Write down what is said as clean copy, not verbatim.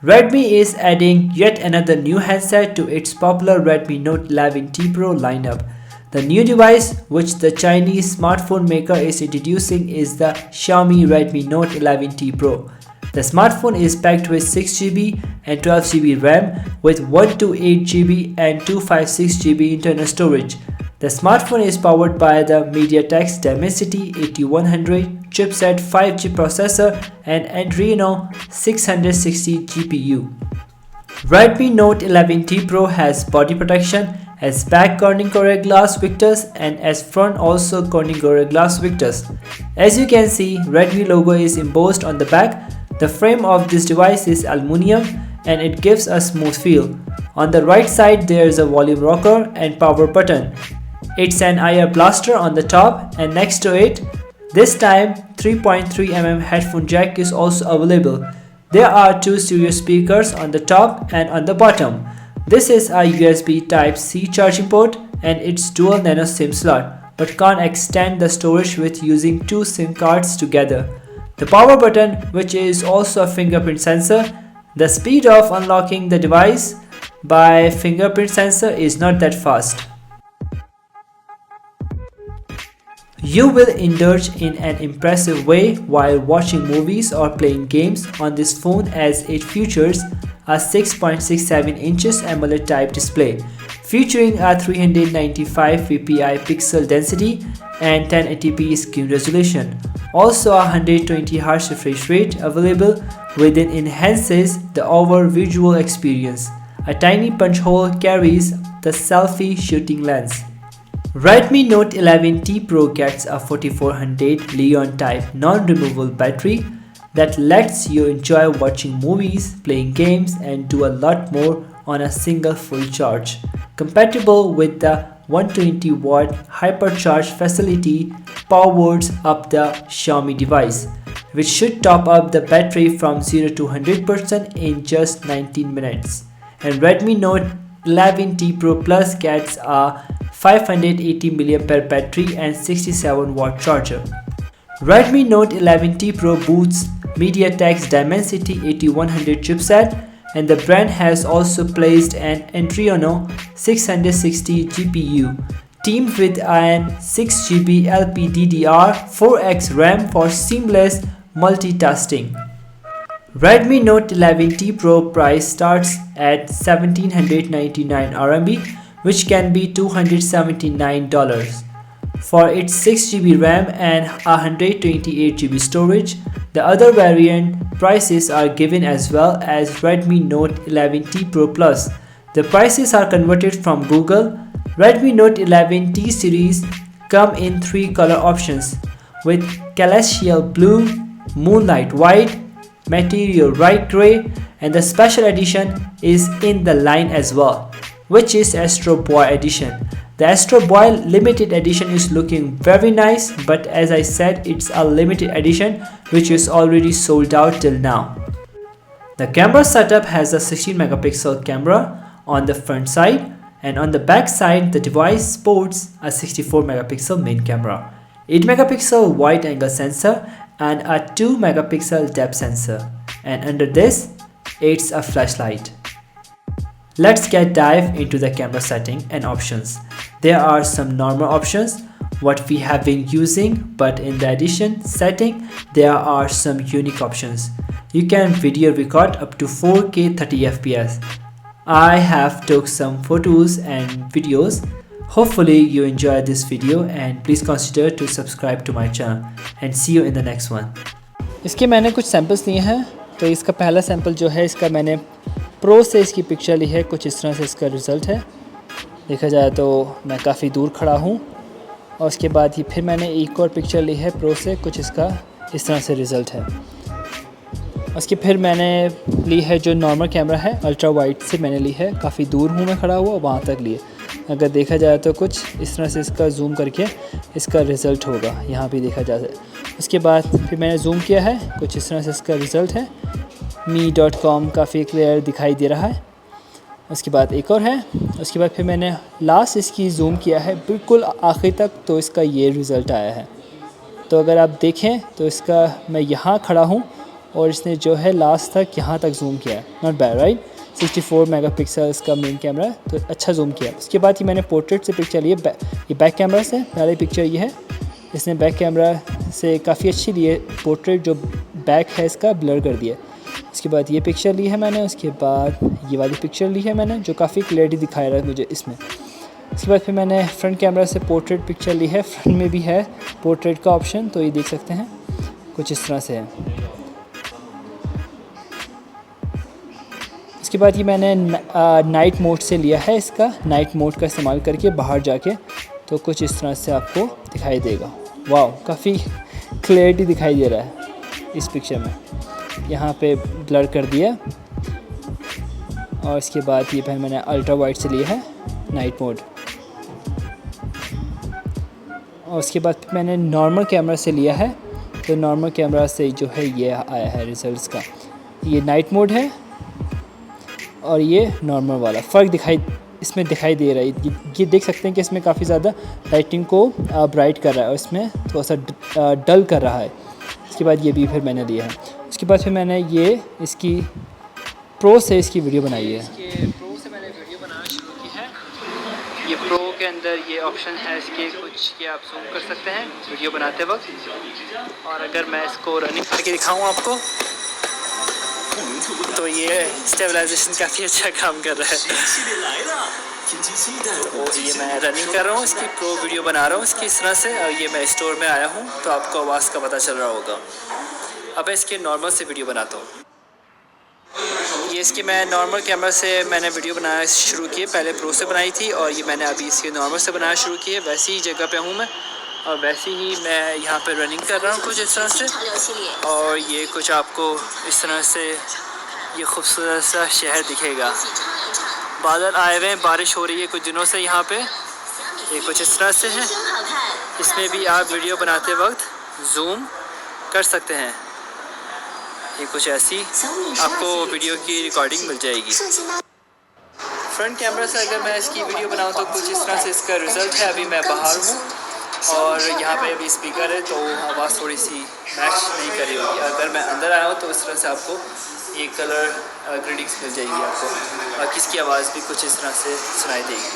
Redmi is adding yet another new handset to its popular Redmi Note 11T Pro lineup. The new device, which the Chinese smartphone maker is introducing, is the Xiaomi Redmi Note 11T Pro. The smartphone is packed with 6GB and 12GB RAM with 128GB and 256GB internal storage. The smartphone is powered by the MediaTek's Dimensity 8100 chipset 5G processor and Adreno 660 GPU. Redmi Note 11T Pro has body protection as back Corning Gorilla Glass Victus and as front also Corning Gorilla Glass Victus. As you can see, Redmi logo is embossed on the back. The frame of this device is aluminum and it gives a smooth feel. On the right side there is a volume rocker and power button. It's an IR blaster on the top, and next to it, this time 3.3mm headphone jack is also available. There are two stereo speakers on the top and on the bottom. This is a USB Type-C charging port and it's dual nano SIM slot, but can't extend the storage with using two SIM cards together. The power button, which is also a fingerprint sensor. The speed of unlocking the device by fingerprint sensor is not that fast. You will indulge in an impressive way while watching movies or playing games on this phone as it features a 6.67 inches AMOLED type display featuring a 395 ppi pixel density and 1080p screen resolution. Also a 120Hz refresh rate available within enhances the overall visual experience. A tiny punch hole carries the selfie shooting lens. Redmi Note 11T Pro gets a 4400 Li-ion type non-removable battery that lets you enjoy watching movies, playing games and do a lot more on a single full charge. Compatible with the 120-watt hypercharge facility powers up the Xiaomi device, which should top up the battery from 0 to 100% in just 19 minutes. And Redmi Note 11T Pro Plus gets a 580 mAh battery and 67-watt charger. Redmi Note 11T Pro boosts MediaTek's Dimensity 8100 chipset, and the brand has also placed an Adreno 660 GPU teamed with an 6GB LPDDR4X RAM for seamless multitasking. Redmi Note 11T Pro price starts at 1799 RMB, which can be $279. For its 6GB RAM and 128GB storage, the other variant prices are given as well as Redmi Note 11T Pro Plus. The prices are converted from Google. Redmi Note 11T series come in 3 color options with Celestial Blue, Moonlight White, Material Bright Grey, and the special edition is in the line as well, which is Astro Boy edition. The Astro Boy limited edition is looking very nice, but as I said, it's a limited edition which is already sold out till now. The camera setup has a 16 megapixel camera on the front side, and on the back side the device sports a 64 megapixel main camera, 8 megapixel wide angle sensor and a 2 megapixel depth sensor, and under this it's a flashlight. Let's dive into the camera setting and options. There are some normal options what we have been using, but in the edition setting there are some unique options. You can video record up to 4K 30fps. I have took some photos and videos. Hopefully you enjoy this video and please consider to subscribe to my channel and see you in the next one. इसके मैंने कुछ samples लिए हैं। तो इसका पहला sample जो है इसका मैंने प्रो से इसकी पिक्चर ली है। कुछ इस तरह से इसका रिज़ल्ट है। देखा जाए तो मैं काफ़ी दूर खड़ा हूँ और उसके बाद ही फिर मैंने एक और पिक्चर ली है प्रो से। कुछ इसका इस तरह से रिज़ल्ट है। उसके फिर मैंने ली है जो नॉर्मल कैमरा है अल्ट्रा वाइड से मैंने ली है। काफ़ी दूर हूँ मैं खड़ा हुआ, वहाँ तक लिए। अगर देखा जाए तो कुछ इस तरह से इसका जूम करके इसका रिज़ल्ट होगा, यहाँ भी देखा जा सकता है। उसके बाद फिर मैंने जूम किया है, कुछ इस तरह से इसका रिज़ल्ट है। me.com काफ़ी क्लियर दिखाई दे रहा है। उसके बाद एक और है। उसके बाद फिर मैंने लास्ट इसकी जूम किया है बिल्कुल आखिर तक, तो इसका ये रिज़ल्ट आया है। तो अगर आप देखें तो इसका मैं यहाँ खड़ा हूँ और इसने जो है लास्ट तक यहाँ तक जूम किया है, नॉट बैड राइट। 64 मेगापिक्सल का मेन कैमरा है, तो अच्छा जूम किया। उसके बाद ये मैंने पोर्ट्रेट से पिक्चर ली है, ये बैक कैमरा से पहले पिक्चर ये है। इसने बैक कैमरा से काफ़ी अच्छी ली है, पोर्ट्रेट जो बैक है इसका ब्लर कर दिया। उसके बाद ये पिक्चर ली है मैंने, उसके बाद ये वाली पिक्चर ली है मैंने जो काफ़ी क्लियरिटी दिखा रहा है मुझे इसमें। उसके बाद फिर मैंने फ्रंट कैमरा से पोर्ट्रेट पिक्चर ली है, फ्रंट में भी है पोर्ट्रेट का ऑप्शन, तो ये देख सकते हैं कुछ इस तरह से है। उसके बाद ये मैंने नाइट मोड से लिया है, इसका नाइट मोड का इस्तेमाल करके बाहर जाके, तो कुछ इस तरह से आपको दिखाई देगा। वाह, काफ़ी क्लियरिटी दिखाई दे रहा है इस पिक्चर में। यहाँ पे ब्लर कर दिया। और इसके बाद ये फिर मैंने अल्ट्रा वाइड से लिया है नाइट मोड। और उसके बाद मैंने नॉर्मल कैमरा से लिया है, तो नॉर्मल कैमरा से जो है ये आया है रिजल्ट्स का। ये नाइट मोड है और ये नॉर्मल वाला फ़र्क इसमें दिखाई दे रहा है। ये देख सकते हैं कि इसमें काफ़ी ज़्यादा लाइटिंग को ब्राइट कर रहा है और इसमें थोड़ा सा डल कर रहा है। इसके बाद ये भी फिर मैंने लिया है। उसके बाद फिर मैंने ये इसकी प्रो से इसकी वीडियो बनाई है। इसके प्रो से मैंने वीडियो बनाना शुरू की है। ये प्रो के अंदर ये ऑप्शन है इसके कुछ कि आप जूम कर सकते हैं वीडियो बनाते वक्त। और अगर मैं इसको रनिंग करके दिखाऊँ आपको, तो ये स्टेबलाइजेशन काफ़ी अच्छा काम कर रहा है। तो ये मैं रनिंग कर रहा हूँ, इसकी प्रो वीडियो बना रहा हूँ इसकी इस तरह से। और ये मैं स्टोर में आया हूँ, तो आपको आवाज़ का पता चल रहा होगा। अब इसके नॉर्मल से वीडियो बनाता हूँ। ये इसकी मैं नॉर्मल कैमरा से मैंने वीडियो बनाना शुरू की, पहले प्रो से बनाई थी और ये मैंने अभी इसके नॉर्मल से बनाना शुरू की है। वैसी ही जगह पे हूँ मैं और वैसे ही मैं यहाँ पे रनिंग कर रहा हूँ कुछ इस तरह से। और ये कुछ आपको इस तरह से ये खूबसूरत सा शहर दिखेगा। बादल आए हुए हैं, बारिश हो रही है कुछ दिनों से यहाँ पे। ये कुछ इस तरह से है। इसमें भी आप वीडियो बनाते वक्त जूम कर सकते हैं। ये कुछ ऐसी आपको वीडियो की रिकॉर्डिंग मिल जाएगी। फ्रंट कैमरा से अगर मैं इसकी वीडियो बनाऊँ तो कुछ इस तरह से इसका रिज़ल्ट है। अभी मैं बाहर हूँ और यहाँ पे अभी स्पीकर है, तो आवाज़ थोड़ी सी मैच नहीं कर रही होगी। अगर मैं अंदर आया हूँ तो इस तरह से आपको ये कलर ग्रेडिंग्स मिल जाएगी आपको, और किसकी आवाज़ भी कुछ इस तरह से सुनाई देगी।